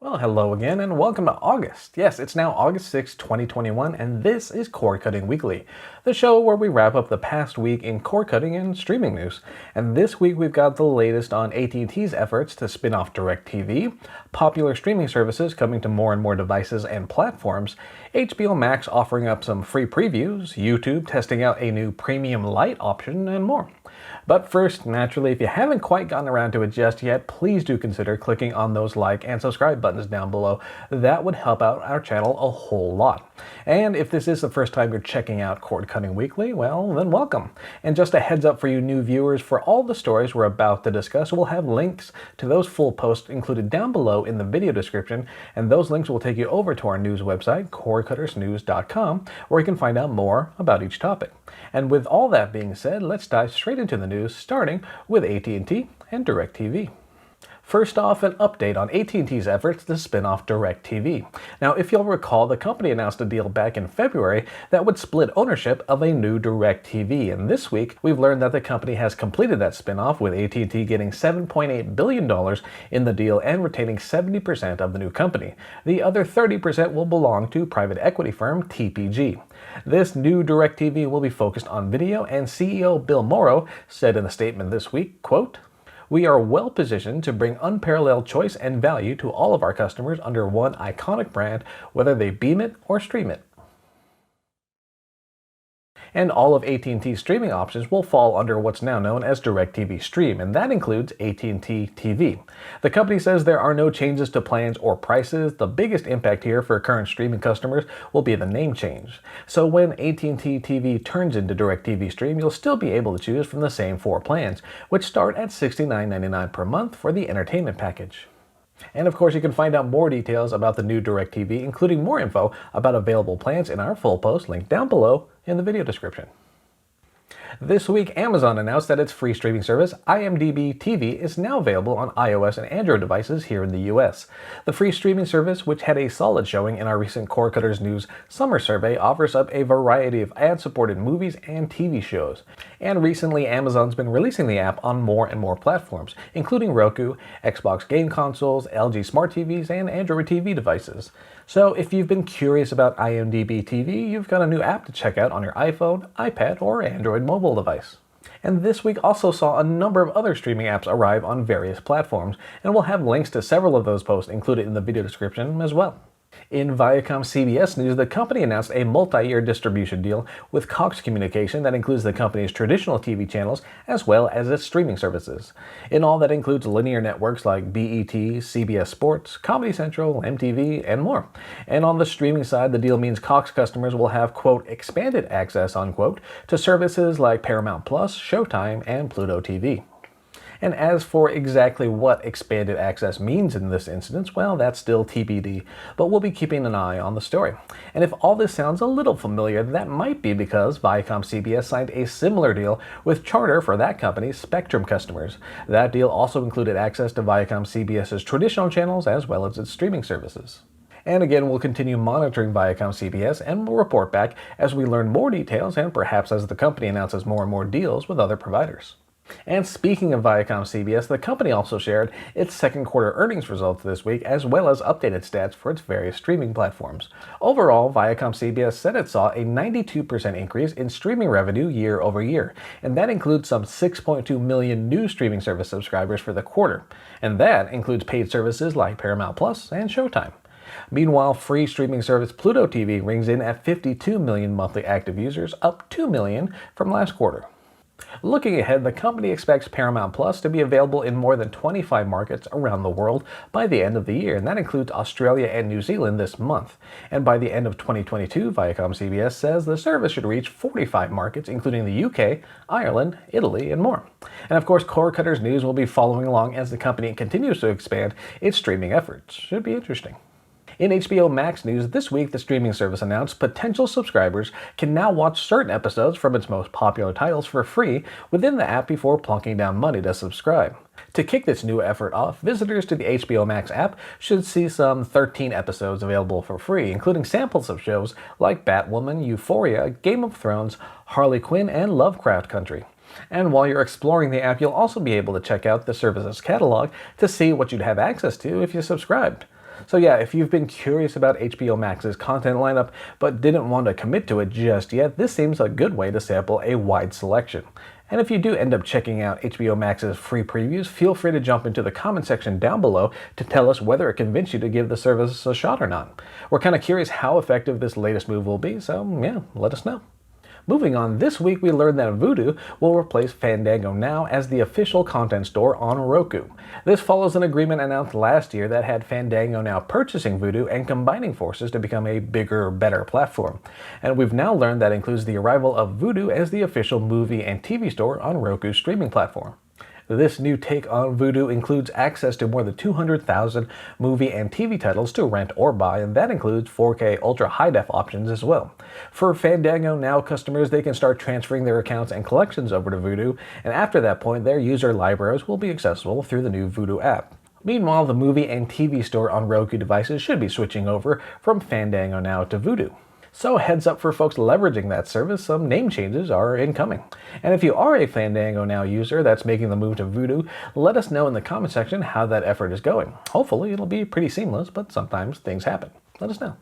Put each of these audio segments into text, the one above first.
Well, hello again and welcome to August. Yes, it's now August 6, 2021, and this is Cord Cutting Weekly, the show where we wrap up the past week in cord cutting and streaming news. And this week we've got the latest on AT&T's efforts to spin off DirecTV, popular streaming services coming to more and more devices and platforms, HBO Max offering up some free previews, YouTube testing out a new premium Lite option, and more. But first, naturally, if you haven't quite gotten around to it just yet, please do consider clicking on those like and subscribe buttons down below. That would help out our channel a whole lot. And if this is the first time you're checking out Cord Cutting Weekly, well, then welcome. And just a heads up for you new viewers, for all the stories we're about to discuss, we'll have links to those full posts included down below in the video description, and those links will take you over to our news website, cordcuttersnews.com, where you can find out more about each topic. And with all that being said, let's dive straight into the news, starting with AT&T and DirecTV. First off, an update on AT&T's efforts to spin off DirecTV. Now, if you'll recall, the company announced a deal back in February that would split ownership of a new DirecTV, and this week we've learned that the company has completed that spin-off, with AT&T getting $7.8 billion in the deal and retaining 70% of the new company. The other 30% will belong to private equity firm TPG. This new DirecTV will be focused on video, and CEO Bill Morrow said in a statement this week, quote, "We are well positioned to bring unparalleled choice and value to all of our customers under one iconic brand, whether they beam it or stream it." And all of AT&T's streaming options will fall under what's now known as DirecTV Stream, and that includes AT&T TV. The company says there are no changes to plans or prices. The biggest impact here for current streaming customers will be the name change. So when AT&T TV turns into DirecTV Stream, you'll still be able to choose from the same four plans, which start at $69.99 per month for the entertainment package. And of course, you can find out more details about the new DirecTV, including more info about available plans, in our full post linked down below in the video description. This week, Amazon announced that its free streaming service, IMDb TV, is now available on iOS and Android devices here in the US. The free streaming service, which had a solid showing in our recent Cord Cutters News summer survey, offers up a variety of ad-supported movies and TV shows. And recently, Amazon's been releasing the app on more and more platforms, including Roku, Xbox game consoles, LG Smart TVs, and Android TV devices. So if you've been curious about IMDb TV, you've got a new app to check out on your iPhone, iPad, or Android mobile device. And this week also saw a number of other streaming apps arrive on various platforms, and we'll have links to several of those posts included in the video description as well. In ViacomCBS news, the company announced a multi-year distribution deal with Cox Communication that includes the company's traditional TV channels as well as its streaming services. In all, that includes linear networks like BET, CBS Sports, Comedy Central, MTV, and more. And on the streaming side, the deal means Cox customers will have, quote, expanded access, unquote, to services like Paramount Plus, Showtime, and Pluto TV. And as for exactly what expanded access means in this instance, well, that's still TBD, but we'll be keeping an eye on the story. And if all this sounds a little familiar, that might be because ViacomCBS signed a similar deal with Charter for that company's Spectrum customers. That deal also included access to ViacomCBS's traditional channels as well as its streaming services. And again, we'll continue monitoring ViacomCBS, and we'll report back as we learn more details and perhaps as the company announces more and more deals with other providers. And speaking of ViacomCBS, the company also shared its second quarter earnings results this week, as well as updated stats for its various streaming platforms. Overall, ViacomCBS said it saw a 92% increase in streaming revenue year over year, and that includes some 6.2 million new streaming service subscribers for the quarter. And that includes paid services like Paramount Plus and Showtime. Meanwhile, free streaming service Pluto TV rings in at 52 million monthly active users, up 2 million from last quarter. Looking ahead, the company expects Paramount Plus to be available in more than 25 markets around the world by the end of the year, and that includes Australia and New Zealand this month. And by the end of 2022, ViacomCBS says the service should reach 45 markets, including the UK, Ireland, Italy, and more. And of course, Cord Cutters News will be following along as the company continues to expand its streaming efforts. Should be interesting. In HBO Max news this week, the streaming service announced potential subscribers can now watch certain episodes from its most popular titles for free within the app before plunking down money to subscribe. To kick this new effort off, visitors to the HBO Max app should see some 13 episodes available for free, including samples of shows like Batwoman, Euphoria, Game of Thrones, Harley Quinn, and Lovecraft Country. And while you're exploring the app, you'll also be able to check out the service's catalog to see what you'd have access to if you subscribed. So yeah, if you've been curious about HBO Max's content lineup but didn't want to commit to it just yet, this seems a good way to sample a wide selection. And if you do end up checking out HBO Max's free previews, feel free to jump into the comment section down below to tell us whether it convinced you to give the service a shot or not. We're kind of curious how effective this latest move will be, so yeah, let us know. Moving on, this week we learned that Vudu will replace Fandango Now as the official content store on Roku. This follows an agreement announced last year that had Fandango Now purchasing Vudu and combining forces to become a bigger, better platform. And we've now learned that includes the arrival of Vudu as the official movie and TV store on Roku's streaming platform. This new take on Vudu includes access to more than 200,000 movie and TV titles to rent or buy, and that includes 4K Ultra High Def options as well. For Fandango Now customers, they can start transferring their accounts and collections over to Vudu, and after that point, their user libraries will be accessible through the new Vudu app. Meanwhile, the movie and TV store on Roku devices should be switching over from Fandango Now to Vudu. So heads up for folks leveraging that service, some name changes are incoming. And if you are a Fandango Now user that's making the move to Vudu, let us know in the comment section how that effort is going. Hopefully it'll be pretty seamless, but sometimes things happen. Let us know.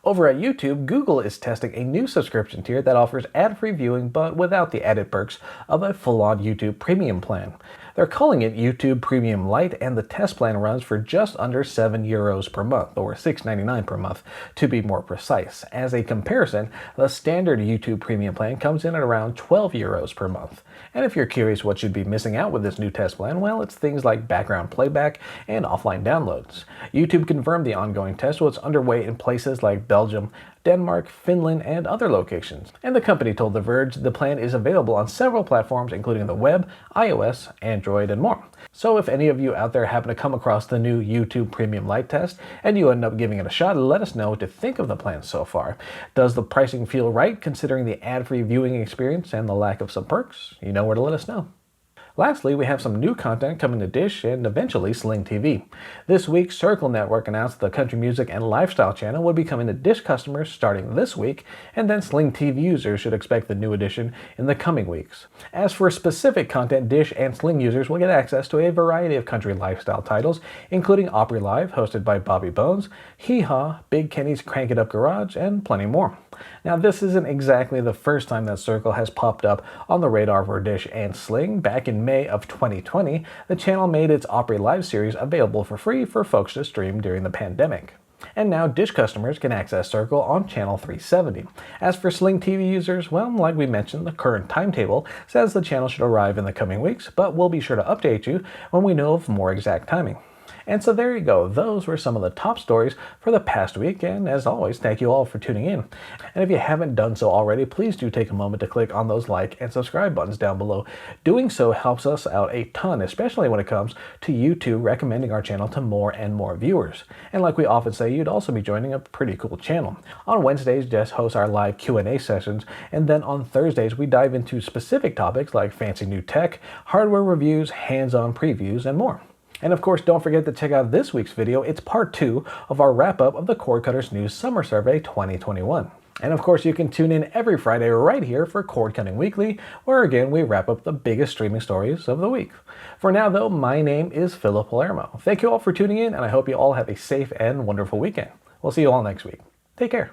Over at YouTube, Google is testing a new subscription tier that offers ad-free viewing but without the added perks of a full-on YouTube Premium plan. They're calling it YouTube Premium Lite, and the test plan runs for just under €7 per month, or $6.99 per month to be more precise. As a comparison, the standard YouTube Premium plan comes in at around €12 per month. And if you're curious what you'd be missing out with this new test plan, well, it's things like background playback and offline downloads. YouTube confirmed the ongoing test was underway in places like Belgium, Denmark, Finland, and other locations. And the company told The Verge the plan is available on several platforms including the web, iOS, Android, and more. So if any of you out there happen to come across the new YouTube Premium Lite test and you end up giving it a shot, let us know what to think of the plan so far. Does the pricing feel right considering the ad-free viewing experience and the lack of some perks? You know where to let us know. Lastly, we have some new content coming to Dish and eventually Sling TV. This week, Circle Network announced the Country Music and Lifestyle channel would be coming to Dish customers starting this week, and then Sling TV users should expect the new addition in the coming weeks. As for specific content, Dish and Sling users will get access to a variety of country lifestyle titles, including Opry Live, hosted by Bobby Bones, Hee Haw, Big Kenny's Crank It Up Garage, and plenty more. Now, this isn't exactly the first time that Circle has popped up on the radar for Dish and Sling. Back in May of 2020, the channel made its Opry Live series available for free for folks to stream during the pandemic. And now Dish customers can access Circle on channel 370. As for Sling TV users, well, like we mentioned, the current timetable says the channel should arrive in the coming weeks, but we'll be sure to update you when we know of more exact timing. And so there you go, those were some of the top stories for the past week, and as always, thank you all for tuning in. And if you haven't done so already, please do take a moment to click on those like and subscribe buttons down below. Doing so helps us out a ton, especially when it comes to YouTube recommending our channel to more and more viewers. And like we often say, you'd also be joining a pretty cool channel. On Wednesdays, Jess hosts our live Q&A sessions, and then on Thursdays, we dive into specific topics like fancy new tech, hardware reviews, hands-on previews, and more. And of course, don't forget to check out this week's video. It's part 2 of our wrap-up of the Cord Cutters News Summer Survey 2021. And of course, you can tune in every Friday right here for Cord Cutting Weekly, where again, we wrap up the biggest streaming stories of the week. For now, though, my name is Philip Palermo. Thank you all for tuning in, and I hope you all have a safe and wonderful weekend. We'll see you all next week. Take care.